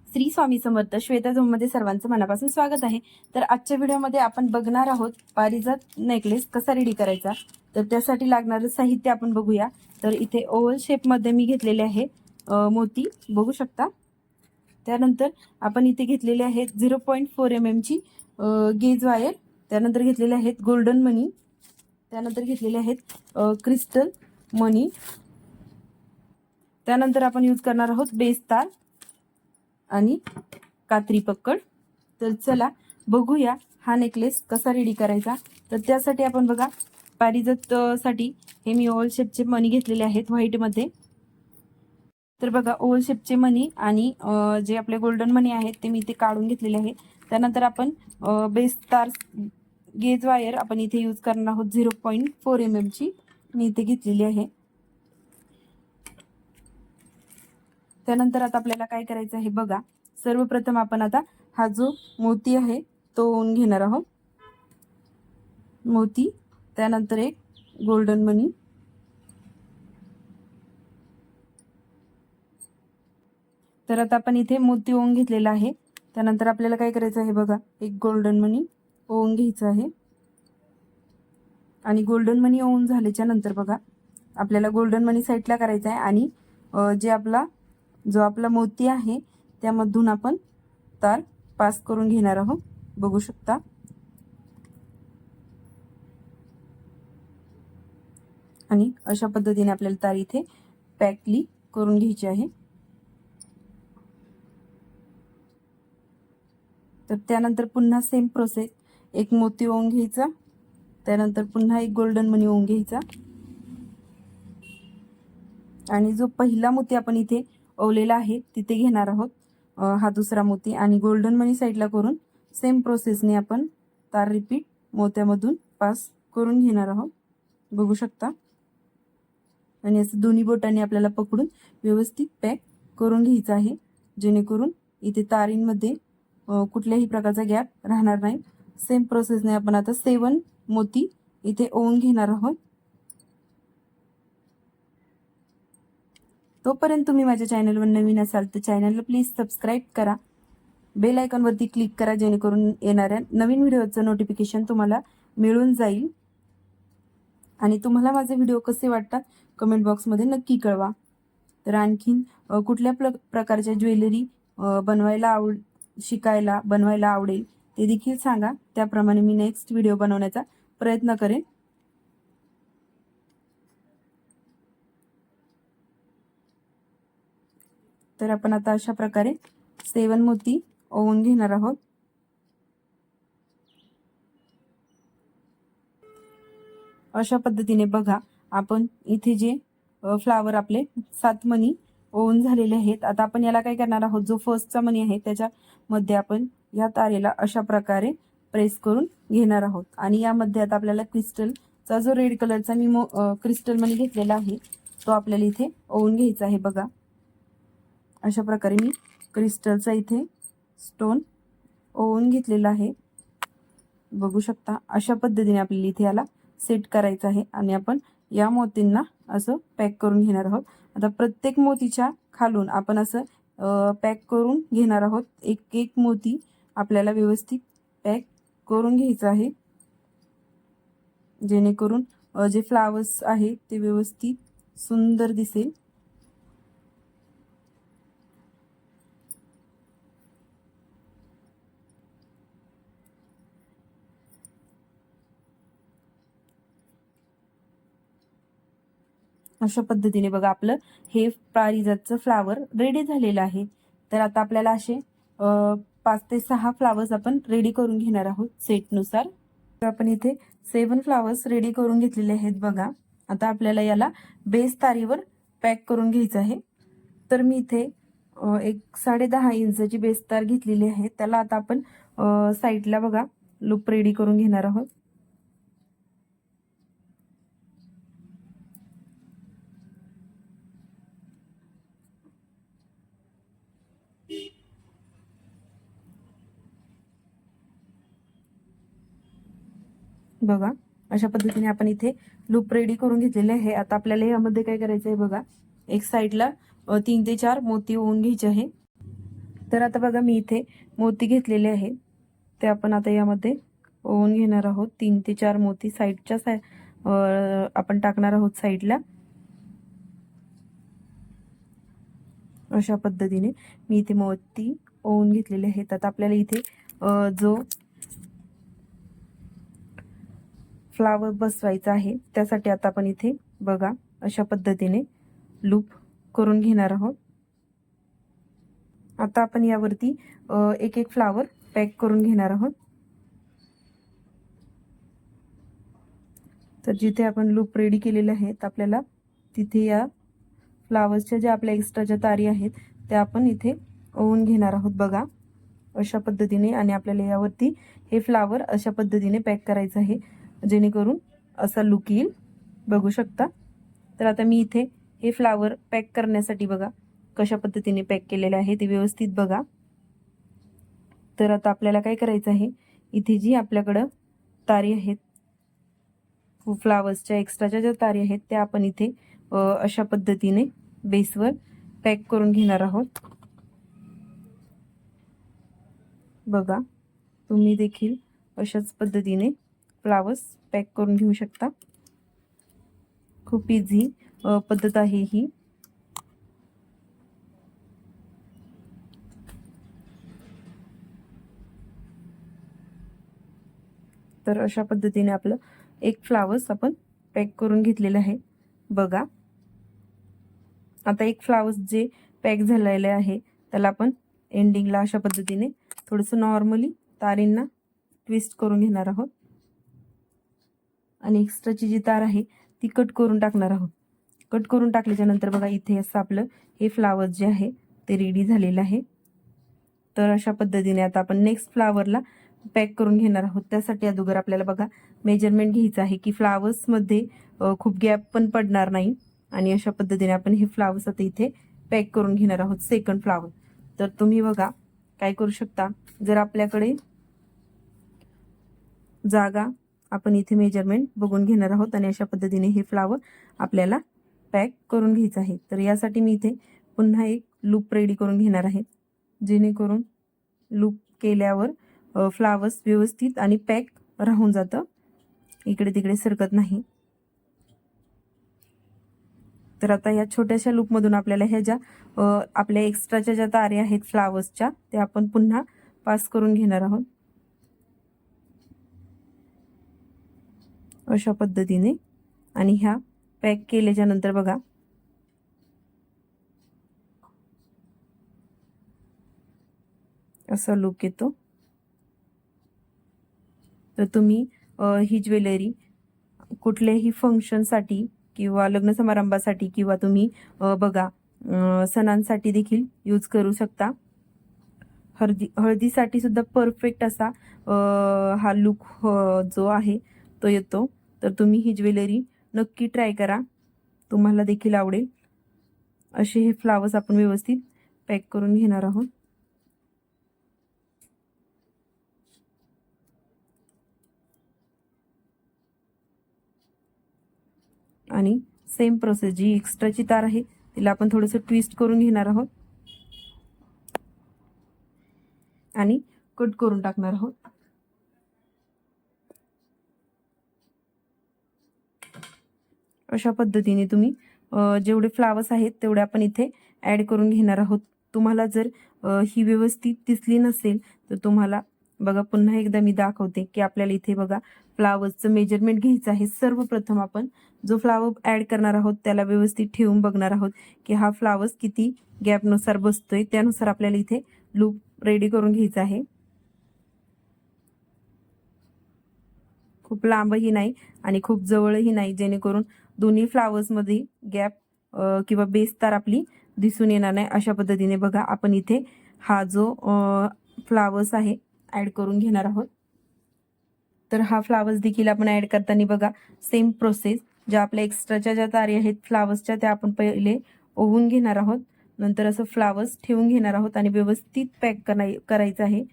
Shri Swami Samarth. Shweta zone मध्ये सर्वांचं मनापासून स्वागत आहे. तर आजच्या व्हिडिओमध्ये आपण बघणार आहोत पारिजात नेकलेस कसा रेडी करायचा. तर त्यासाठी लागणारं साहित्य आपण बघूया. तर इथे ओव्हल शेप मध्ये मी घेतलेले आहे मोती, बघू शकता. त्यानंतर आपण इथे घेतलेले आहेत 0.4 mm ची गेज वायर. त्यानंतर घेतलेले आहेत गोल्डन मनी. त्यानंतर घेतलेले आहेत क्रिस्टल मनी. त्यानंतर आपण यूज करणार आहोत बेस तार आणि कात्री पक्कड. तर चला बघूया हा नेकलेस कसा रेडी करायचा. तर त्यासाठी आपण बघा, पारिजात साठी हे मी ओव्हल शेपचे मनी घेतलेले आहेत व्हाईट मध्ये. तर बघा, ओव्हल शेपचे मनी आणि जे आपले गोल्डन मनी आहेत ते मी इथे काढून घेतलेले आहे. त्यानंतर आपण बेस तार गेज वायर आपण इथे यूज करणार आहोत 0.4 mm ची मी इथे घेतलेली आहे. त्यानंतर आता आपल्याला काय करायचं आहे बघा. सर्वप्रथम आपण आता हा जो मोती आहे तो ओवून घेणार आहोत. मोती, त्यानंतर एक गोल्डन मनी, तर आता आपण इथे मोती ओवून घेतलेला आहे. त्यानंतर आपल्याला काय करायचं आहे बघा, एक गोल्डन मनी ओवून घ्यायचं आहे. आणि गोल्डन मनी ओवून झाल्याच्या नंतर बघा, आपल्याला गोल्डन मनी साईडला करायचा आहे आणि जो आपला मोती आहे त्यामधून आपण तार पास करून घेणार आहोत, बघू शकता. आणि अशा पद्धतीने आपल्याला तार इथे पॅकली करून घ्यायची आहे. तर त्यानंतर पुन्हा सेम प्रोसेस, एक मोती ओवून घ्यायचा, त्यानंतर पुन्हा एक गोल्डन मनी ओवून घ्यायचा आणि जो पहिला मोती आपण इथे ओवलेला आहे तिथे घेणार आहोत हा दुसरा मोती आणि गोल्डन मनी साईडला करून सेम प्रोसेसने आपण तार रिपीट मोत्यामधून पास करून घेणार आहोत, बघू शकता. आणि असं दोन्ही बोटांनी आपल्याला पकडून व्यवस्थित पॅक करून घ्यायचं आहे, जेणेकरून इथे तारींमध्ये कुठल्याही प्रकारचा गॅप राहणार नाही. सेम प्रोसेसने आपण आता 7 मोती इथे ओवून घेणार आहोत. तोपर्यंत तुम्ही माझ्या चॅनलवर नवीन असाल तर चॅनलला प्लीज सबस्क्राईब करा, बेल आयकॉनवरती क्लिक करा, जेणेकरून येणाऱ्या नवीन व्हिडिओचं नोटिफिकेशन तुम्हाला मिळून जाईल. आणि तुम्हाला माझे व्हिडिओ कसे वाटतात कमेंट बॉक्समध्ये नक्की कळवा. तर आणखीन कुठल्या प्रकारच्या ज्वेलरी बनवायला आवडेल ते देखील सांगा, त्याप्रमाणे मी नेक्स्ट व्हिडिओ बनवण्याचा प्रयत्न करेन. तर आपण आता अशा प्रकारे 7 मोती ओवून घेणार आहोत. अशा पद्धतीने बघा, आपण इथे जे फ्लावर आपले 7 मनी ओवून झालेले आहेत. आता आपण याला काय करणार आहोत, जो फर्स्टचा मनी आहे त्याच्यामध्ये आपण या तारेला अशा प्रकारे प्रेस करून घेणार आहोत. आणि यामध्ये आता आपल्याला क्रिस्टलचा जो रेड कलरचा मी क्रिस्टल मनी घेतलेला आहे तो आपल्याला इथे ओवून घ्यायचा आहे. बघा, अशा प्रकारे मी क्रिस्टलचा इथे स्टोन ओवून घेतलेला आहे, बघू शकता. अशा पद्धतीने आपल्याला इथे याला सेट करायचं आहे आणि आपण या मोतींना असं पॅक करून घेणार आहोत. आता प्रत्येक मोतीच्या खालून आपण असं पॅक करून घेणार आहोत. एक एक मोती आपल्याला व्यवस्थित पॅक करून घ्यायचं आहे, जेणेकरून जे फ्लावर्स आहे ते व्यवस्थित सुंदर दिसेल. अशा पद्धतीने बघा, आपलं हे पारिजातचं फ्लावर रेडी झालेलं आहे. तर आता आपल्याला असे 5 ते 6 फ्लावर्स आपण रेडी करून घेणार आहोत सेटनुसार. तर आपण इथे 7 फ्लावर्स रेडी करून घेतलेले आहेत. बघा, आता आपल्याला याला बेस तारीवर पॅक करून घ्यायचं आहे. तर मी इथे एक 10.5 इंचाची बेस तार घेतलेली आहे. त्याला आता आपण साईडला बघा लूप रेडी करून घेणार आहोत. बघा, अशा पद्धतीने आपण इथे लूप रेडी करून घेतलेले आहे. आता आपल्याला यामध्ये काय करायचं आहे बघा, एक साईडला 3 ते 4 मोती ओवून घ्यायचे आहे. तर आता बघा मी इथे मोती घेतलेले आहेत, ते आपण आता यामध्ये ओवून घेणार आहोत. 3 ते 4 मोती आपण टाकणार आहोत साईडला. अशा पद्धतीने मी इथे मोती ओवून घेतलेले आहेत. आता आपल्याला इथे जो फ्लावर बसवायचा आहे त्यासाठी आता आपण इथे बघा अशा पद्धतीने लूप करून घेणार आहोत. आता आपण यावरती एक एक फ्लावर पॅक करून घेणार आहोत. तर जिथे आपण लूप रेडी केलेले आहेत आपल्याला तिथे या फ्लावर्सच्या ज्या आपल्या एक्स्ट्राच्या तारी आहेत त्या आपण इथे ओवून घेणार आहोत बघा अशा पद्धतीने. आणि आपल्याला यावरती हे फ्लावर अशा पद्धतीने पॅक करायचं आहे जेणेकरून असा लुक येईल, बघू शकता. तर आता मी इथे हे फ्लावर पॅक करण्यासाठी बघा कशा पद्धतीने पॅक केलेले आहे ते व्यवस्थित बघा. तर आता आपल्याला काय करायचं आहे, इथे जी आपल्याकडं तारी आहेत फ्लावर्सच्या एक्स्ट्राच्या ज्या तारी आहेत त्या आपण इथे अशा पद्धतीने बेसवर पॅक करून घेणार आहोत. बघा तुम्ही देखील अशाच पद्धतीने फ्लावर्स पॅक करून घेऊ शकता. खूप इझी पद्धत आहे ही. तर अशा पद्धतीने आपलं एक फ्लावर्स आपण पॅक करून घेतलेलं आहे बघा. आता एक फ्लावर्स जे पॅक झालेले आहे त्याला आपण एंडिंगला अशा पद्धतीने थोडंसं नॉर्मली तारींना ट्विस्ट करून घेणार आहोत आणि एक्स्ट्राची जी तार आहे ती कट करून टाकणार आहोत. कट करून टाकल्याच्या नंतर बघा इथे असं आपलं हे फ्लावर्स जे आहे ते रेडी झालेलं आहे. तर अशा पद्धतीने आता आपण नेक्स्ट फ्लावरला पॅक करून घेणार आहोत. त्यासाठी अगोदर आपल्याला बघा मेजरमेंट घ्यायचं आहे की फ्लावर्समध्ये खूप गॅप पण पडणार नाही. आणि अशा पद्धतीने आपण हे फ्लावर्स आता इथे पॅक करून घेणार आहोत सेकंड फ्लावर. तर तुम्ही बघा काय करू शकता, जर आपल्याकडे जागा आपण इथे मेजरमेंट बघून घेणार आहोत आणि अशा पद्धतीने हे फ्लावर आपल्याला पॅक करून घ्यायचं आहे. तर यासाठी मी इथे पुन्हा एक लूप रेडी करून घेणार आहे जेणेकरून लूप केल्यावर फ्लावर्स व्यवस्थित आणि पॅक राहून जातं, इकडे तिकडे सरकत नाही. तर आता या छोट्याशा लूपमधून आपल्याला ह्या ज्या आपल्या एक्स्ट्राच्या ज्या तारे आहेत फ्लावर्सच्या त्या आपण पुन्हा पास करून घेणार आहोत अशा पद्धतीने. आणि ह्या पॅक केल्याच्या नंतर बघा असा लुक येतो. तर तुम्ही ही ज्वेलरी कुठल्याही फंक्शनसाठी किंवा लग्न समारंभासाठी किंवा तुम्ही बघा सणांसाठी देखील यूज करू शकता. हळदीसाठी सुद्धा परफेक्ट असा हा लुक जो आहे तो येतो. तर तुम्ही ही ज्वेलरी नक्की ट्राय करा, तुम्हाला देखील आवडेल. असे हे फ्लावर्स आपण व्यवस्थित पॅक करून घेणार आहोत. आणि सेम प्रोसेस, जी एक्स्ट्राची तार आहे तिला आपण थोडंसं ट्विस्ट करून घेणार आहोत आणि कट करून टाकणार आहोत. अशा पद्धतीने तुम्ही जेवढे फ्लावर्स आहेत तेवढे आपण इथे ॲड करून घेणार आहोत. तुम्हाला जर ही व्यवस्थित दिसली नसेल तर तुम्हाला बघा पुन्हा एकदा मी दाखवते की आपल्याला इथे बघा फ्लावर्सचं मेजरमेंट घ्यायचं आहे. सर्वप्रथम आपण जो फ्लावर ॲड करणार आहोत त्याला व्यवस्थित ठेवून बघणार आहोत की हा फ्लावर्स किती गॅपनुसार बसतोय, त्यानुसार आपल्याला इथे लूप रेडी करून घ्यायचा आहे. खूप लांबही नाही आणि खूप जवळही नाही, जेणेकरून दोन्ही फ्लावर्समध्ये गॅप किंवा बेस तार आपली दिसून येणार नाही. अशा पद्धतीने बघा आपण इथे हा जो फ्लावर्स आहे ॲड करून घेणार आहोत. तर हा फ्लावर्स देखील आपण ॲड करताना बघा सेम प्रोसेस, ज्या आपल्या एक्स्ट्राच्या ज्या तारी आहेत फ्लावर्सच्या त्या आपण पहिले ओवून घेणार आहोत. नंतर असं फ्लावर्स ठेवून घेणार आहोत आणि व्यवस्थित पॅक करायचं आहे.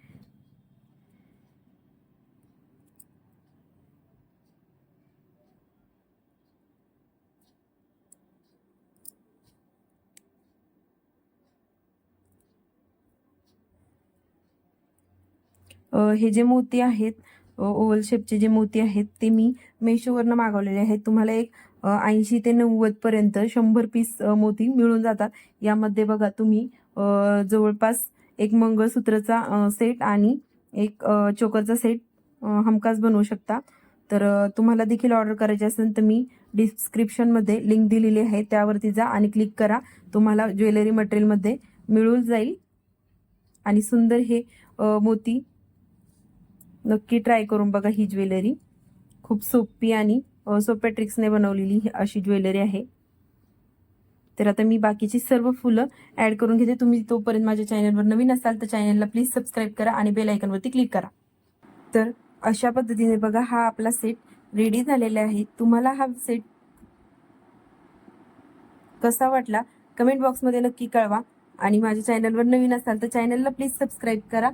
हे जे मोती आहेत, ओव्हल शेपचे जे मोती आहेत ते मी मेशोवरनं मागवलेले आहेत. तुम्हाला एक 80 ते 90 पर्यंत 100 पीस मोती मिळून जातात. यामध्ये बघा तुम्ही जवळपास एक मंगळसूत्रचा सेट आणि एक चोकरचा सेट हमखास बनवू शकता. तर तुम्हाला देखील ऑर्डर करायची असेल तर मी डिस्क्रिप्शनमध्ये लिंक दिलेली आहे, त्यावरती जा आणि क्लिक करा. तुम्हाला ज्वेलरी मटेरियलमध्ये मिळून जाईल. आणि सुंदर हे मोती नक्की ट्राय करून बघा. ही ज्वेलरी खूप सोपी आणि सोप्या ट्रिक्सने बनवलेली अशी ज्वेलरी आहे. तर आता मी बाकीची सर्व फुलं ऍड करून घेते. तुम्ही तोपर्यंत माझ्या चॅनलवर नवीन असाल तर चॅनलला प्लीज सबस्क्राईब करा आणि बेल आयकॉनवरती क्लिक करा. तर अशा पद्धतीने बघा हा आपला सेट रेडी झालेला आहे. तुम्हाला हा सेट कसा वाटला कमेंट बॉक्समध्ये नक्की कळवा. आणि माझ्या चॅनलवर नवीन असाल तर चॅनलला प्लीज सबस्क्राईब करा,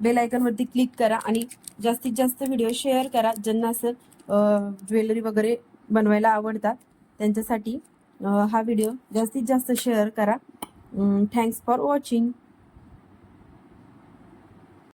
बेल आयकॉनवरती क्लिक करा आणि जास्तीत जास्त व्हिडिओ शेअर करा. ज्यांना असं ज्वेलरी वगैरे बनवायला आवडतात त्यांच्यासाठी हा व्हिडिओ जास्तीत जास्त शेअर करा. Thanks for watching.